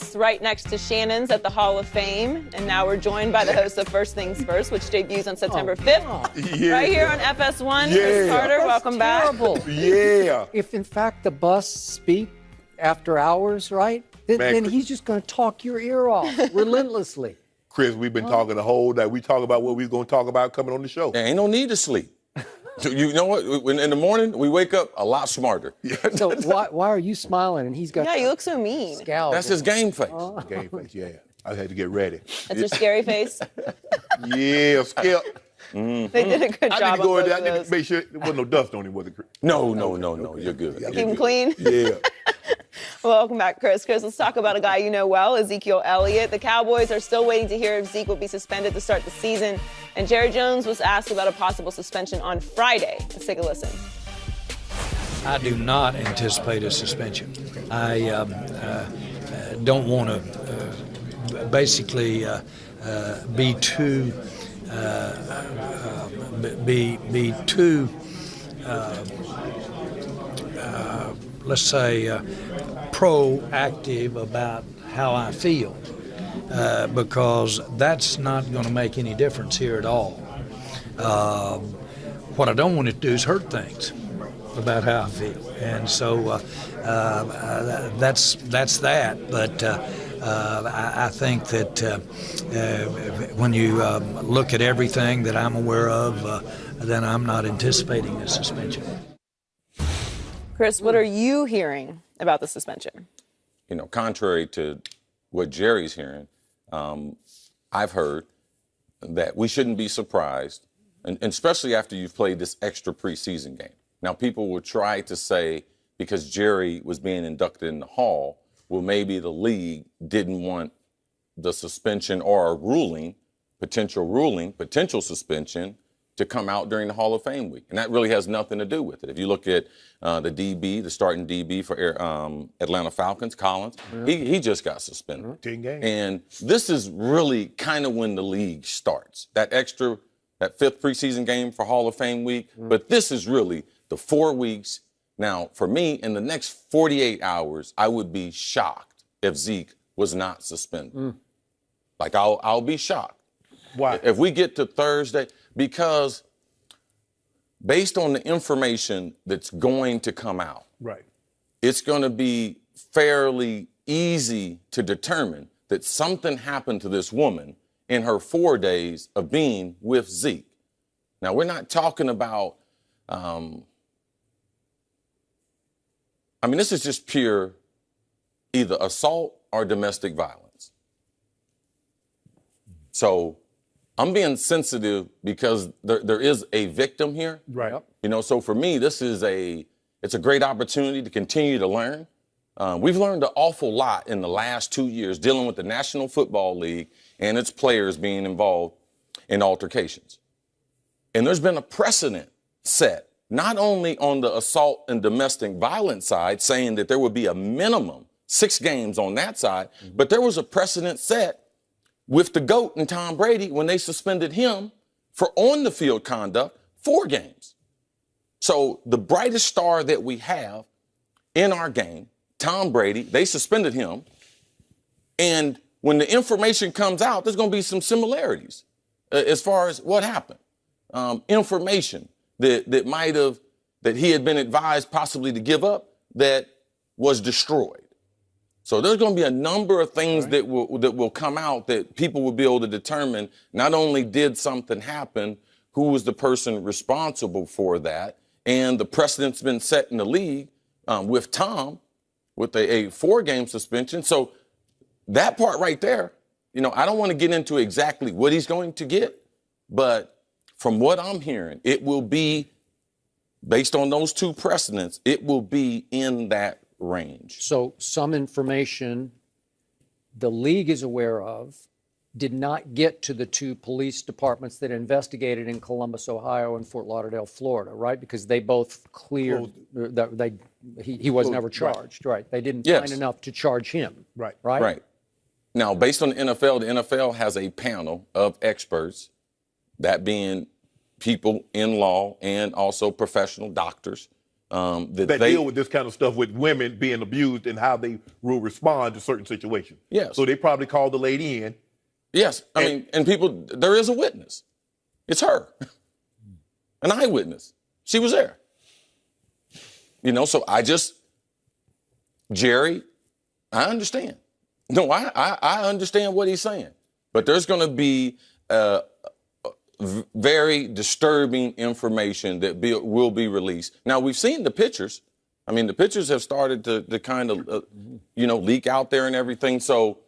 house right next to Shannon's at the Hall of Fame. And now we're joined by the host of First Things First, which debuts on September 5th. Right here on FS1. Chris Carter, welcome terrible. back. Yeah. If, in fact, the bus speak after hours, right, then he's just going to talk your ear off relentlessly. Chris, we've been talking the whole day. We talk about what we're going to talk about coming on the show. There ain't no need to sleep. You know what? In the morning, we wake up a lot smarter. So why are you smiling? And he's got you look so mean. Scowl. That's his game face. Game face, yeah. I had to get ready. That's your scary face. Yeah, Skip. They did a good job. I need to go in there. I on need those. to make sure there wasn't no dust on him, was it, Chris? No. You're good. Keep him clean. Yeah. Welcome back, Chris. Chris, let's talk about a guy you know well, Ezekiel Elliott. The Cowboys are still waiting to hear if Zeke will be suspended to start the season. And Jerry Jones was asked about a possible suspension on Friday. Let's take a listen. I do not anticipate a suspension. I don't want to basically be too let's say proactive about how I feel, because that's not going to make any difference here at all. What I don't want it to do is hurt things about how I feel, and so that's that. But I think that when you look at everything that I'm aware of, then I'm not anticipating a suspension. Chris, what are you hearing about the suspension? You know, contrary to what Jerry's hearing, I've heard that we shouldn't be surprised, and especially after you've played this extra preseason game. Now, people will try to say, because Jerry was being inducted in the Hall, well, maybe the league didn't want the suspension or a potential suspension to come out during the Hall of Fame week. And that really has nothing to do with it. If you look at the starting DB for Atlanta Falcons, Collins, he just got suspended. 10 games. And this is really kind of when the league starts. That fifth preseason game for Hall of Fame week. But this is really the 4 weeks. Now, for me, in the next 48 hours, I would be shocked if Zeke was not suspended. Like, I'll be shocked. Why? If we get to Thursday, because based on the information that's going to come out, Right. it's going to be fairly easy to determine that something happened to this woman in her 4 days of being with Zeke. Now, we're not talking about, this is just pure either assault or domestic violence. So I'm being sensitive because there is a victim here. Right. You know, so for me, it's a great opportunity to continue to learn. We've learned an awful lot in the last 2 years dealing with the National Football League and its players being involved in altercations. And there's been a precedent set, not only on the assault and domestic violence side, saying that there would be a minimum 6 games on that side, but there was a precedent set with the GOAT and Tom Brady when they suspended him for on-the-field conduct 4 games. So the brightest star that we have in our game, Tom Brady, they suspended him. And when the information comes out, there's going to be some similarities as far as what happened. Information that he had been advised possibly to give up that was destroyed. So there's going to be a number of things that will come out that people will be able to determine not only did something happen, who was the person responsible for that, and the precedent's been set in the league with Tom with a 4-game suspension. So that part right there, you know, I don't want to get into exactly what he's going to get, but from what I'm hearing, it will be, based on those 2 precedents, it will be in that range. So some information the league is aware of did not get to the 2 police departments that investigated in Columbus, Ohio and Fort Lauderdale, Florida, right? Because they both cleared, he was never charged, right? They didn't find enough to charge him, right? Right. Now, based on the NFL has a panel of experts, that being people in law and also professional doctors, that deal with this kind of stuff with women being abused and how they will respond to certain situations. Yes. So they probably called the lady in. Yes. And people, there is a witness. It's her. An eyewitness. She was there. So Jerry, I understand. No, I understand what he's saying. But there's going to be very disturbing information that will be released. Now, we've seen the pictures. The pictures have started to kind of, leak out there and everything. So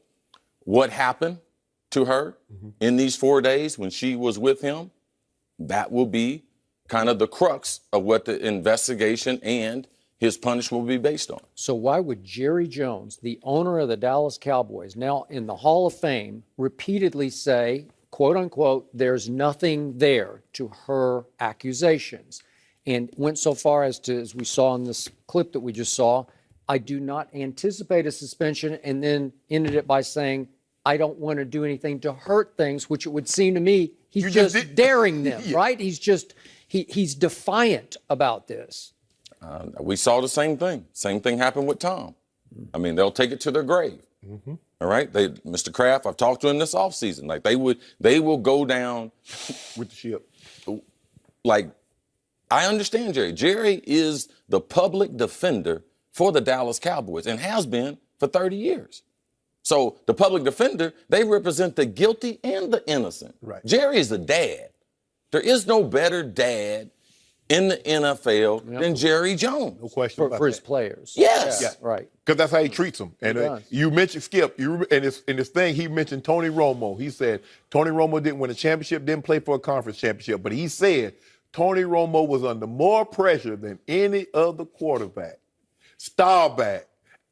what happened to her in these 4 days when she was with him, that will be kind of the crux of what the investigation and his punishment will be based on. So why would Jerry Jones, the owner of the Dallas Cowboys, now in the Hall of Fame, repeatedly say, quote unquote, there's nothing there to her accusations, and went so far as to, as we saw in this clip that we just saw, I do not anticipate a suspension, and then ended it by saying, I don't want to do anything to hurt things, which it would seem to me he's just daring them, right? He's defiant about this. We saw the same thing. Same thing happened with Tom. They'll take it to their grave. All right, Mr. Kraft, I've talked to him this offseason. Like they will go down with the ship. Like, I understand Jerry. Jerry is the public defender for the Dallas Cowboys and has been for 30 years. So the public defender, they represent the guilty and the innocent. Right. Jerry is the dad. There is no better dad in the NFL than Jerry Jones. No question about for his that. players. Yes. Yeah. Right. Because that's how he treats them. And you mentioned Skip. In this thing, he mentioned Tony Romo. He said Tony Romo didn't win a championship, didn't play for a conference championship, but he said Tony Romo was under more pressure than any other quarterback, Staubach,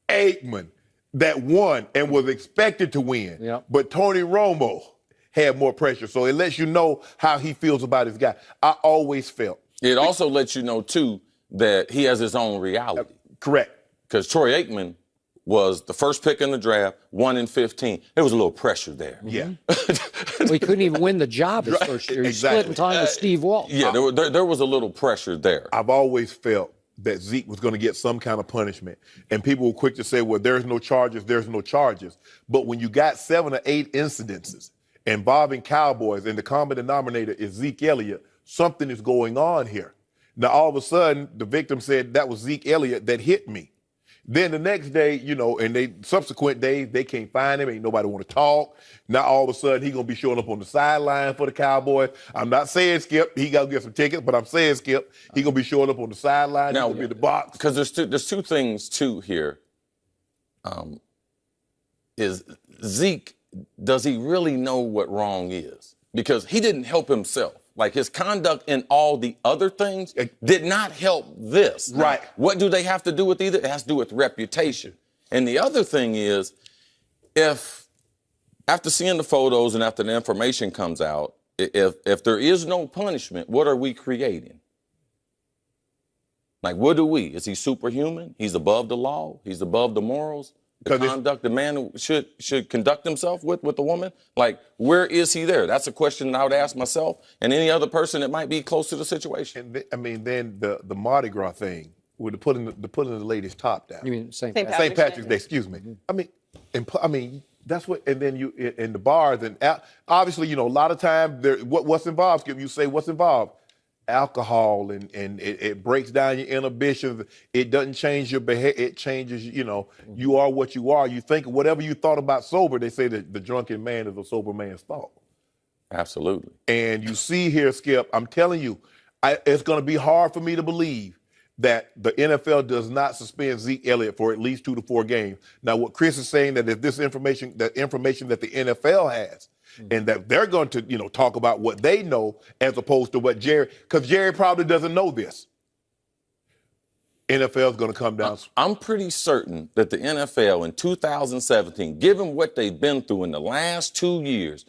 Aikman, that won and was expected to win. Yep. But Tony Romo had more pressure. So it lets you know how he feels about his guy. I always felt. It also lets you know, too, that he has his own reality. Correct. Because Troy Aikman was the first pick in the draft, 1 in 15. There was a little pressure there. Yeah. Well, he couldn't even win the job his first year. He split in time with Steve Walsh. Yeah, there was a little pressure there. I've always felt that Zeke was going to get some kind of punishment. And people were quick to say, well, there's no charges, there's no charges. But when you got 7 or 8 incidences involving Cowboys and the common denominator is Zeke Elliott, something is going on here. Now, all of a sudden, the victim said that was Zeke Elliott that hit me. Then the next day, and subsequent days, they can't find him. Ain't nobody want to talk. Now, all of a sudden, he's going to be showing up on the sideline for the Cowboys. I'm not saying, Skip, he got to get some tickets, but I'm saying, Skip, he's going to be showing up on the sideline. He's going to be in the box. Because there's two things, too, here. Is Zeke, does he really know what wrong is? Because he didn't help himself. Like, his conduct in all the other things did not help this. Right. Now, what do they have to do with either? It has to do with reputation. And the other thing is, if after seeing the photos and after the information comes out, if there is no punishment, what are we creating? Like, what do we? Is he superhuman? He's above the law? He's above the morals? The conduct the man should conduct himself with a woman? Like, where is he there? That's a question I would ask myself and any other person that might be close to the situation. And then the Mardi Gras thing with putting the lady's top down. You mean St. Patrick's Day? Excuse me. That's what. And then you in the bars and obviously, a lot of times what's involved. Skip, you say what's involved. Alcohol and it breaks down your inhibitions. It doesn't change your behavior. It changes, you are what you are. You think whatever you thought about sober, they say that the drunken man is a sober man's thought. Absolutely. And you see here, Skip, I'm telling you, it's going to be hard for me to believe that the NFL does not suspend Zeke Elliott for at least 2 to 4 games. Now, what Chris is saying that if this information that the NFL has, and that they're going to, talk about what they know as opposed to what because Jerry probably doesn't know this. NFL is going to come down. I'm pretty certain that the NFL in 2017, given what they've been through in the last 2 years,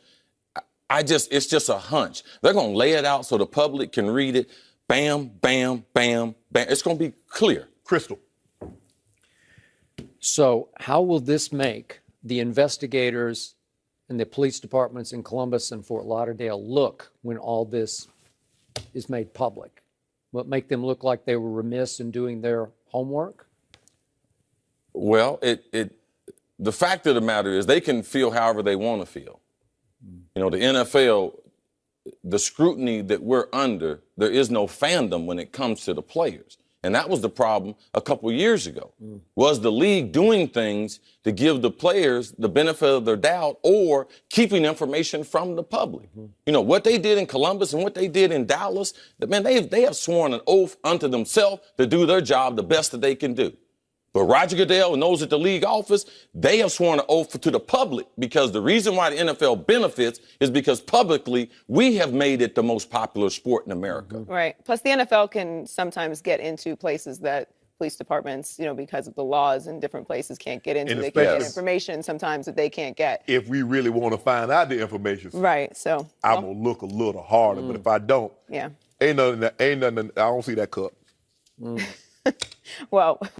it's just a hunch. They're going to lay it out so the public can read it. Bam, bam, bam, bam. It's going to be clear. Crystal. So how will this make the investigators and the police departments in Columbus and Fort Lauderdale look when all this is made public? What, make them look like they were remiss in doing their homework? Well, the fact of the matter is they can feel however they want to feel. You know, the NFL, the scrutiny that we're under, there is no fandom when it comes to the players. And that was the problem a couple years ago. Was the league doing things to give the players the benefit of their doubt or keeping information from the public? You know, what they did in Columbus and what they did in Dallas, man, they have sworn an oath unto themselves to do their job the best that they can do. But Roger Goodell and those at the league office, they have sworn an oath to the public, because the reason why the NFL benefits is because publicly we have made it the most popular sport in America. Right. Plus, the NFL can sometimes get into places that police departments, you know, because of the laws in different places can't get into. And they can get especially- information sometimes that they can't get. If we really want to find out the information, Right. So I'm going to look a little harder. But if I don't, yeah. ain't nothing, I don't see that cup. Well.